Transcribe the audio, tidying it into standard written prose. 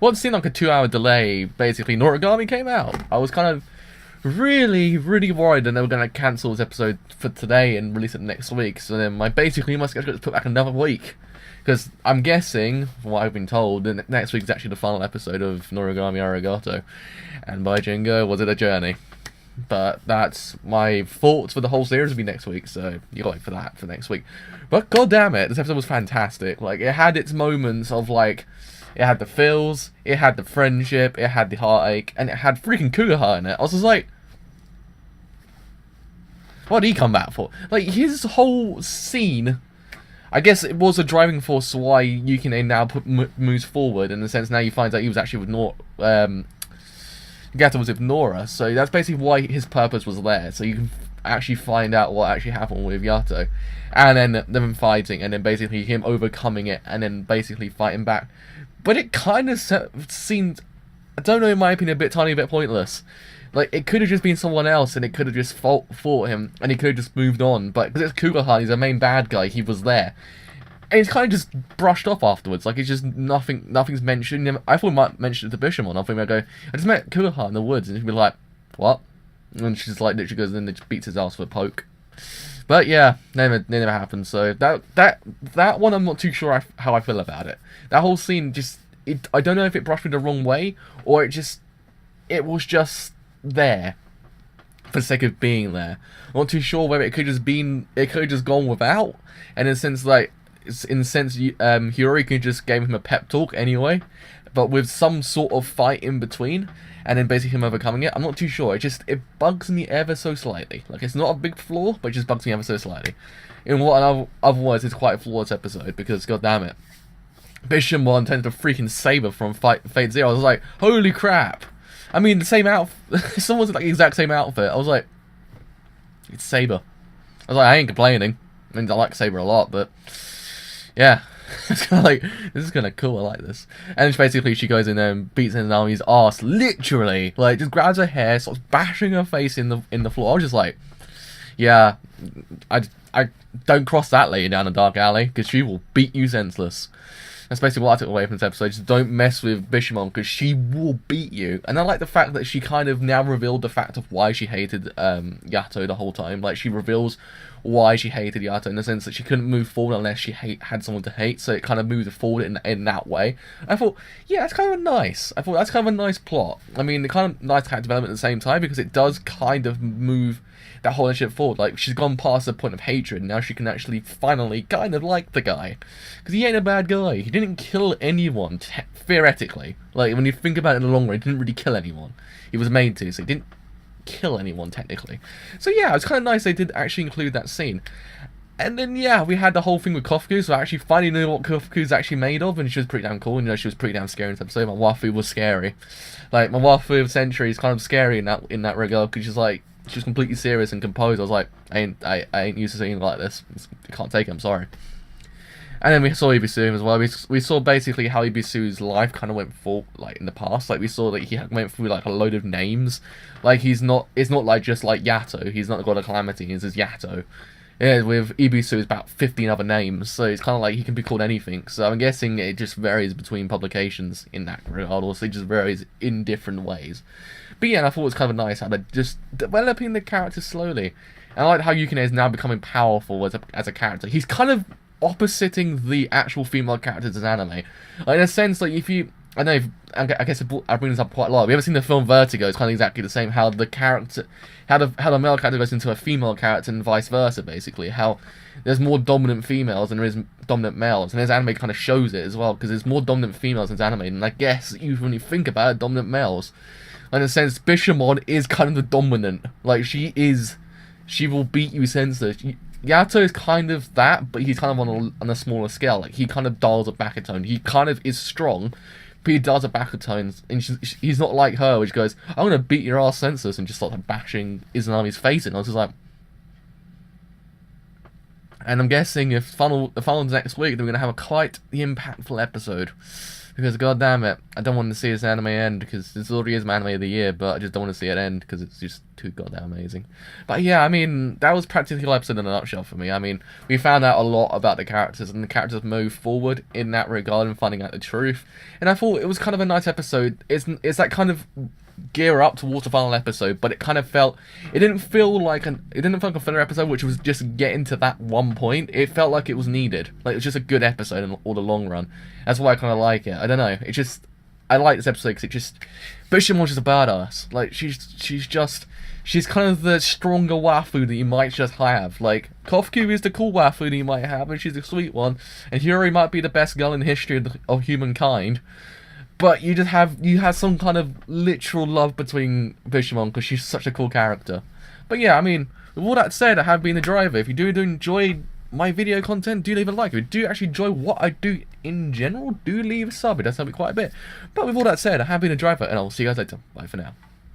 what seemed like a 2-hour delay, basically, Noragami came out. I was kind of really worried that they were going to cancel this episode for today and release it next week. So then my schedule is put back another week. Because I'm guessing, from what I've been told, that next week is actually the final episode of Noragami Aragoto. And by Jingo, was it a journey? But that's my thoughts for the whole series will be next week, so you gotta wait for that for next week. But god damn it, this episode was fantastic. Like, it had its moments of, like, it had the feels, it had the friendship, it had the heartache, and it had freaking Kugaha in it. I was just like, what did he come back for? Like, his whole scene, I guess it was a driving force why Yukine now moves forward, in the sense now you find out he was actually with Gato was with Nora, so that's basically why his purpose was there, so you can actually find out what actually happened with Yato. And then them fighting, and then basically him overcoming it, and then basically fighting back. But it kind of seemed, I don't know, in my opinion, a tiny bit pointless. Like, it could have just been someone else, and it could have just fought him, and he could have just moved on. But because it's Kugahan, he's the main bad guy, he was there. And it's kind of just brushed off afterwards. Like, it's just nothing's mentioned. I thought we might mention it to Bishamon. I thought we'd go, I just met Kugahan in the woods, and she'd be like, what? And she's like, literally goes in and just beats his ass with a poke. But yeah, never happened. So that one, I'm not too sure how I feel about it. That whole scene just, I don't know if it brushed me the wrong way, or it was just there for the sake of being there. I'm not too sure whether it could have just gone without, and in a sense, like, Hiyori just gave him a pep talk anyway, but with some sort of fight in between, and then basically him overcoming it. I'm not too sure. It bugs me ever so slightly. Like, it's not a big flaw, but it just bugs me ever so slightly. In what otherwise is quite a flawless episode, because god damn it, Bishamon turned to freaking Saber from Fate Zero. I was like, holy crap! I mean, the same outfit. Someone's like the exact same outfit. I was like, it's Saber. I was like, I ain't complaining. I mean, I like Saber a lot, but yeah, it's kind of like, this is kind of cool. I like this. And basically, she goes in there and beats Nanami's ass, literally. Like, just grabs her hair, starts bashing her face in the floor. I was just like, yeah, I don't cross that lady down a dark alley, because she will beat you senseless. That's basically what I took away from this episode. Just don't mess with Bishamon, because she will beat you. And I like the fact that she kind of now revealed the fact of why she hated Yato the whole time. Like, she reveals why she hated Yato, in the sense that she couldn't move forward unless she had someone to hate. So it kind of moved forward in that way. I thought, yeah, that's kind of nice. I thought that's kind of a nice plot. I mean, kind of nice character development at the same time, because it does kind of move that whole shit forward. Like, she's gone past the point of hatred, and now she can actually finally kind of like the guy, because he ain't a bad guy. He didn't kill anyone theoretically. Like, when you think about it in the long run, he didn't really kill anyone. He was made to, so he didn't kill anyone technically. So yeah, it's kind of nice they did actually include that scene. And then yeah, we had the whole thing with Kofuku, so I actually finally knew what Kofuku's actually made of, and she was pretty damn cool. You know, she was pretty damn scary in this episode. My waifu was scary. Like, my waifu of Century is kind of scary in that regard, because she's like, she was completely serious and composed. I was like, I ain't used to seeing like this. I can't take it, I'm sorry. And then we saw Ibisu as well. We saw basically how Ibisu's life kind of went for, like, in the past. Like, we saw that he went through, like, a load of names. Like, it's not like just like Yato. He's not got a calamity, he's just Yato. Yeah, with Ibisu, it's about 15 other names, so it's kind of like he can be called anything. So I'm guessing it just varies between publications in that regard, or it just varies in different ways. But yeah, and I thought it was kind of nice how they're just developing the character slowly. And I like how Yukine is now becoming powerful as a character. He's kind of oppositing the actual female characters in anime. Like, in a sense, like, if you, I guess I bring this up quite a lot. We ever seen the film Vertigo? It's kind of exactly the same. How the male character goes into a female character and vice versa. Basically, how there's more dominant females than there is dominant males, and this anime kind of shows it as well, because there's more dominant females in anime than I guess when you think about it, dominant males. In a sense, Bishamon is kind of the dominant. Like, she will beat you senseless. Yato is kind of that, but he's kind of on a smaller scale. Like, he kind of dials it back a tone. He kind of is strong, but he dials it back a tone. And he's not like her, which goes, I'm going to beat your ass senseless, and just starts bashing Izanami's face in. I was just like... And I'm guessing if the final's next week, then we're going to have quite the impactful episode. Because god damn it, I don't want to see this anime end, because this already is my anime of the year, but I just don't want to see it end because it's just too goddamn amazing. But yeah, I mean, that was practically the whole episode in a nutshell for me. I mean, we found out a lot about the characters, and the characters moved forward in that regard and finding out the truth. And I thought it was kind of a nice episode. It's that kind of gear up towards the final episode, but it kind of felt, it didn't feel like a filler episode, which was just getting to that one point. It felt like it was needed, like it was just a good episode in all the long run. That's why I kind of like it. I don't know, it just, I like this episode because it just, Bishamon's just a badass. Like she's kind of the stronger waifu that you might just have. Like Kofku is the cool waifu that you might have, and she's a sweet one, and Yuri might be the best girl in the history of humankind. But you have some kind of literal love between Bishamon because she's such a cool character. But yeah, I mean, with all that said, I have been the driver. If you do enjoy my video content, do leave a like. If you do actually enjoy what I do in general, do leave a sub. It does help me quite a bit. But with all that said, I have been a driver, and I'll see you guys later. Bye for now.